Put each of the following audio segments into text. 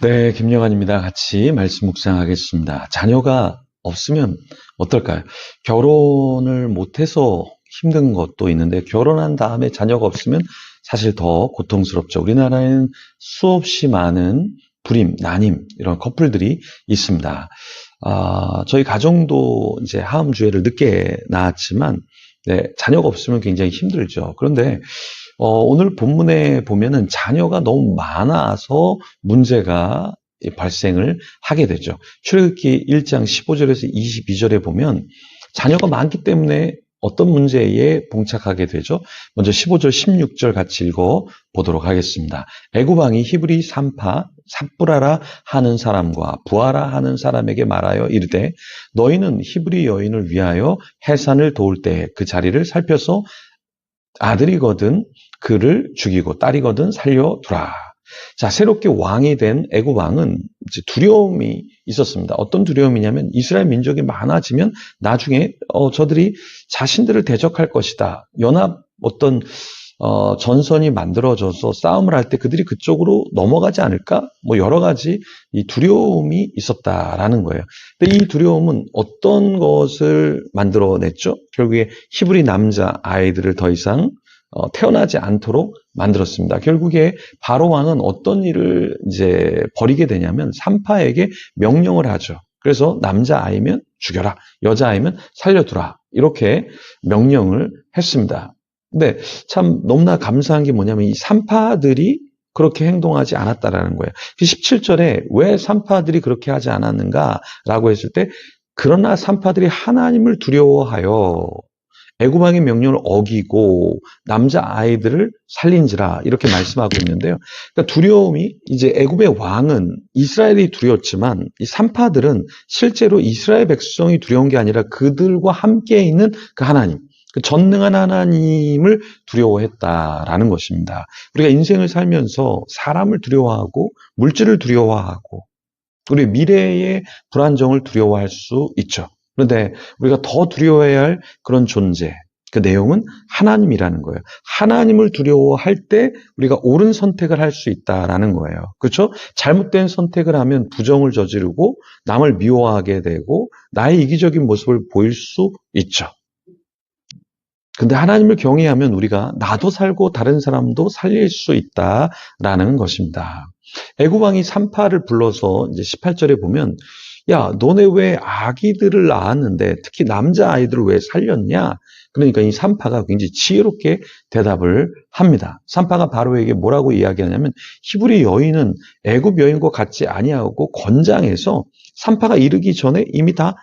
네, 김영환입니다. 같이 말씀 묵상하겠습니다. 자녀가 없으면 어떨까요? 결혼을 못해서 힘든 것도 있는데 결혼한 다음에 자녀가 없으면 사실 더 고통스럽죠. 우리나라에는 수없이 많은 불임, 난임 이런 커플들이 있습니다. 저희 가정도 이제 하음 주회를 늦게 낳았지만 네, 자녀가 없으면 굉장히 힘들죠. 그런데 오늘 본문에 보면은 자녀가 너무 많아서 문제가 발생을 하게 되죠. 출애굽기 1장 15절에서 22절에 보면 자녀가 많기 때문에 어떤 문제에 봉착하게 되죠? 먼저 15절, 16절 같이 읽어 보도록 하겠습니다. 애굽 왕이 히브리 산파 삽브라라 하는 사람과 부하라 하는 사람에게 말하여 이르되 너희는 히브리 여인을 위하여 해산을 도울 때 그 자리를 살펴서 아들이거든 그를 죽이고 딸이거든 살려두라. 자, 새롭게 왕이 된 애굽 왕은 이제 두려움이 있었습니다. 어떤 두려움이냐면 이스라엘 민족이 많아지면 나중에 저들이 자신들을 대적할 것이다. 연합 어떤 전선이 만들어져서 싸움을 할 때 그들이 그쪽으로 넘어가지 않을까? 뭐 여러 가지 이 두려움이 있었다라는 거예요. 근데 이 두려움은 어떤 것을 만들어냈죠? 결국에 히브리 남자 아이들을 더 이상 태어나지 않도록 만들었습니다. 결국에 바로 왕은 어떤 일을 이제 벌이게 되냐면 산파에게 명령을 하죠. 그래서 남자 아이면 죽여라, 여자 아이면 살려두라 이렇게 명령을 했습니다. 근데 참 너무나 감사한 게 뭐냐면 이 산파들이 그렇게 행동하지 않았다라는 거예요. 17절에 왜 산파들이 그렇게 하지 않았는가라고 했을 때 그러나 산파들이 하나님을 두려워하여 애굽 왕의 명령을 어기고 남자 아이들을 살린지라 이렇게 말씀하고 있는데요. 그러니까 두려움이 이제 애굽의 왕은 이스라엘이 두려웠지만 이 산파들은 실제로 이스라엘 백성이 두려운 게 아니라 그들과 함께 있는 그 하나님, 그 전능한 하나님을 두려워했다라는 것입니다. 우리가 인생을 살면서 사람을 두려워하고 물질을 두려워하고 우리 미래의 불안정을 두려워할 수 있죠. 그런데 우리가 더 두려워해야 할 그런 존재, 그 내용은 하나님이라는 거예요. 하나님을 두려워할 때 우리가 옳은 선택을 할 수 있다라는 거예요. 그렇죠? 잘못된 선택을 하면 부정을 저지르고 남을 미워하게 되고 나의 이기적인 모습을 보일 수 있죠. 근데 하나님을 경외하면 우리가 나도 살고 다른 사람도 살릴 수 있다라는 것입니다. 애굽 왕이 산파를 불러서 이제 18절에 보면 야, 너네 왜 아기들을 낳았는데 특히 남자 아이들을 왜 살렸냐? 그러니까 이 산파가 굉장히 지혜롭게 대답을 합니다. 산파가 바로에게 뭐라고 이야기하냐면 히브리 여인은 애굽 여인과 같지 아니하고 건장해서 산파가 이르기 전에 이미 다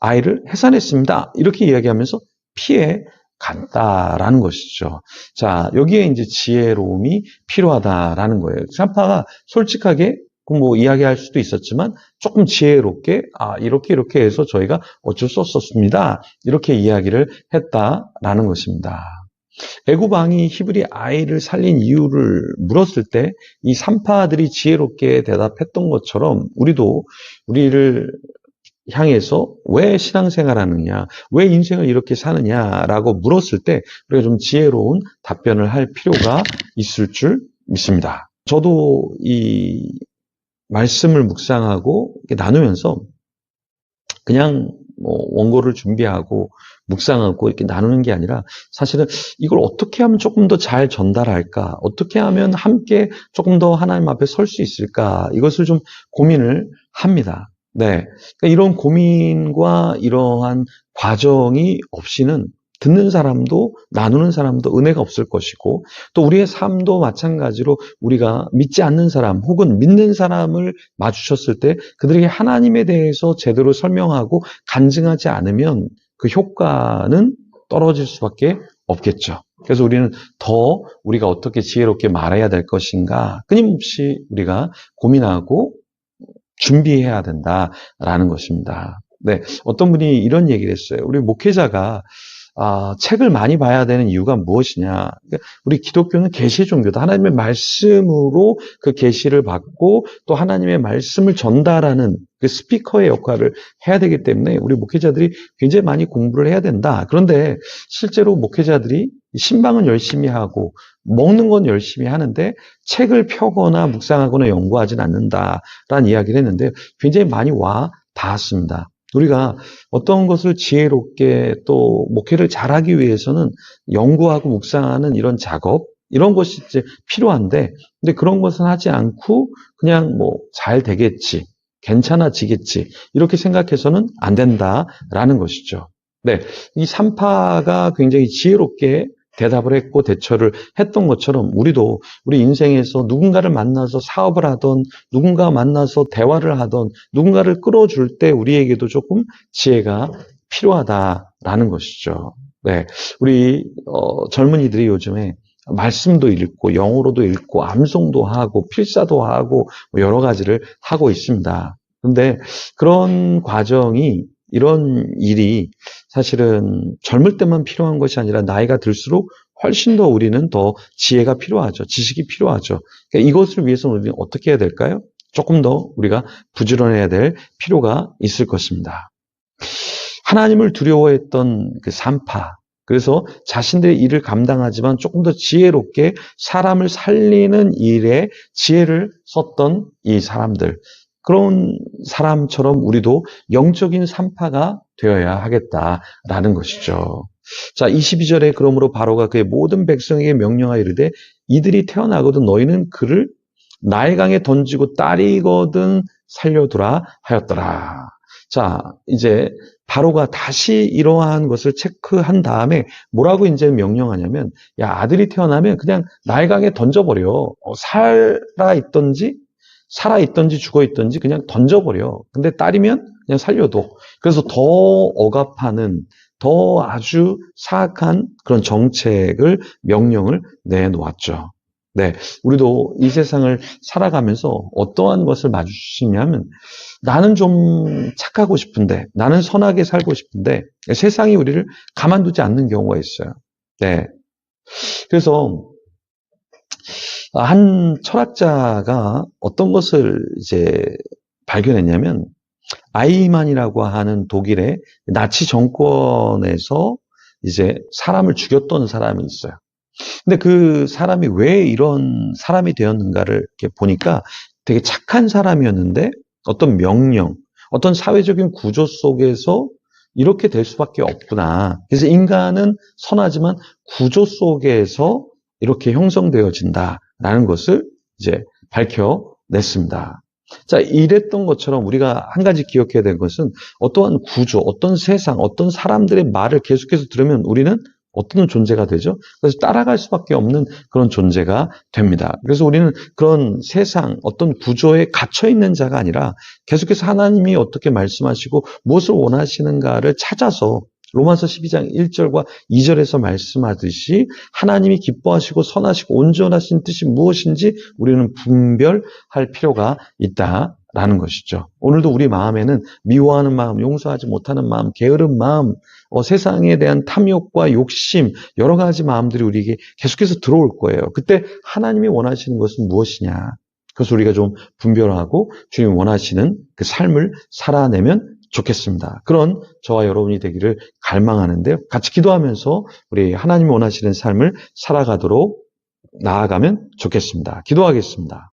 아이를 해산했습니다. 이렇게 이야기하면서 피해 간다라는 것이죠. 자, 여기에 이제 지혜로움이 필요하다라는 거예요. 산파가 솔직하게 뭐 이야기할 수도 있었지만 조금 지혜롭게 이렇게 해서 저희가 어쩔 수 없었습니다. 이렇게 이야기를 했다라는 것입니다. 애굽 왕이 히브리 아이를 살린 이유를 물었을 때 이 산파들이 지혜롭게 대답했던 것처럼 우리를 향해서 왜 신앙생활하느냐, 왜 인생을 이렇게 사느냐라고 물었을 때 우리가 좀 지혜로운 답변을 할 필요가 있을 줄 믿습니다. 저도 이 말씀을 묵상하고 나누면서 그냥 뭐 원고를 준비하고 묵상하고 이렇게 나누는 게 아니라 사실은 이걸 어떻게 하면 조금 더 잘 전달할까? 어떻게 하면 함께 조금 더 하나님 앞에 설 수 있을까? 이것을 좀 고민을 합니다. 네. 그러니까 이런 고민과 이러한 과정이 없이는 듣는 사람도 나누는 사람도 은혜가 없을 것이고 또 우리의 삶도 마찬가지로 우리가 믿지 않는 사람 혹은 믿는 사람을 마주쳤을 때 그들에게 하나님에 대해서 제대로 설명하고 간증하지 않으면 그 효과는 떨어질 수밖에 없겠죠. 그래서 우리는 더 우리가 어떻게 지혜롭게 말해야 될 것인가 끊임없이 우리가 고민하고 준비해야 된다라는 것입니다. 네, 어떤 분이 이런 얘기를 했어요. 우리 목회자가 책을 많이 봐야 되는 이유가 무엇이냐? 우리 기독교는 계시의 종교다. 하나님의 말씀으로 그 계시를 받고 또 하나님의 말씀을 전달하는 그 스피커의 역할을 해야 되기 때문에 우리 목회자들이 굉장히 많이 공부를 해야 된다. 그런데 실제로 목회자들이 신방은 열심히 하고 먹는 건 열심히 하는데 책을 펴거나 묵상하거나 연구하진 않는다라는 이야기를 했는데 굉장히 많이 와 닿았습니다. 우리가 어떤 것을 지혜롭게 또 목회를 잘하기 위해서는 연구하고 묵상하는 이런 작업, 이런 것이 이제 필요한데, 근데 그런 것은 하지 않고 그냥 뭐 잘 되겠지, 괜찮아지겠지, 이렇게 생각해서는 안 된다라는 것이죠. 네, 이 삼파가 굉장히 지혜롭게 대답을 했고 대처를 했던 것처럼 우리도 우리 인생에서 누군가를 만나서 사업을 하던, 누군가 만나서 대화를 하던, 누군가를 끌어줄 때 우리에게도 조금 지혜가 필요하다라는 것이죠. 네, 우리 젊은이들이 요즘에 말씀도 읽고 영어로도 읽고 암송도 하고 필사도 하고 뭐 여러 가지를 하고 있습니다. 그런데 그런 과정이, 이런 일이 사실은 젊을 때만 필요한 것이 아니라 나이가 들수록 훨씬 더 우리는 더 지혜가 필요하죠. 지식이 필요하죠. 그러니까 이것을 위해서는 우리는 어떻게 해야 될까요? 조금 더 우리가 부지런해야 될 필요가 있을 것입니다. 하나님을 두려워했던 그 산파, 그래서 자신들의 일을 감당하지만 조금 더 지혜롭게 사람을 살리는 일에 지혜를 썼던 이 사람들, 그런 사람처럼 우리도 영적인 산파가 되어야 하겠다라는 것이죠. 자, 22절에 그러므로 바로가 그의 모든 백성에게 명령하여 이르되 이들이 태어나거든 너희는 그를 나일강에 던지고 딸이거든 살려두라 하였더라. 자, 이제 바로가 다시 이러한 것을 체크한 다음에 뭐라고 이제 명령하냐면, 야, 아들이 태어나면 그냥 나일강에 던져버려. 살아있던지 죽어있던지 그냥 던져버려. 근데 딸이면 그냥 살려둬. 그래서 더 억압하는, 더 아주 사악한 그런 정책을, 명령을 내놓았죠. 네, 우리도 이 세상을 살아가면서 어떠한 것을 마주치냐면, 나는 좀 착하고 싶은데, 나는 선하게 살고 싶은데 세상이 우리를 가만두지 않는 경우가 있어요. 네, 그래서 한 철학자가 어떤 것을 이제 발견했냐면, 아이만이라고 하는 독일의 나치 정권에서 이제 사람을 죽였던 사람이 있어요. 근데 그 사람이 왜 이런 사람이 되었는가를 이렇게 보니까 되게 착한 사람이었는데 어떤 명령, 어떤 사회적인 구조 속에서 이렇게 될 수밖에 없구나. 그래서 인간은 선하지만 구조 속에서 이렇게 형성되어진다라는 것을 이제 밝혀냈습니다. 자, 이랬던 것처럼 우리가 한 가지 기억해야 될 것은, 어떠한 구조, 어떤 세상, 어떤 사람들의 말을 계속해서 들으면 우리는 어떤 존재가 되죠? 그래서 따라갈 수밖에 없는 그런 존재가 됩니다. 그래서 우리는 그런 세상, 어떤 구조에 갇혀있는 자가 아니라 계속해서 하나님이 어떻게 말씀하시고 무엇을 원하시는가를 찾아서, 로마서 12장 1절과 2절에서 말씀하듯이 하나님이 기뻐하시고 선하시고 온전하신 뜻이 무엇인지 우리는 분별할 필요가 있다라는 것이죠. 오늘도 우리 마음에는 미워하는 마음, 용서하지 못하는 마음, 게으른 마음, 세상에 대한 탐욕과 욕심, 여러 가지 마음들이 우리에게 계속해서 들어올 거예요. 그때 하나님이 원하시는 것은 무엇이냐? 그래서 우리가 좀 분별하고 주님 원하시는 그 삶을 살아내면 좋겠습니다. 그런 저와 여러분이 되기를 갈망하는데요. 같이 기도하면서 우리 하나님이 원하시는 삶을 살아가도록 나아가면 좋겠습니다. 기도하겠습니다.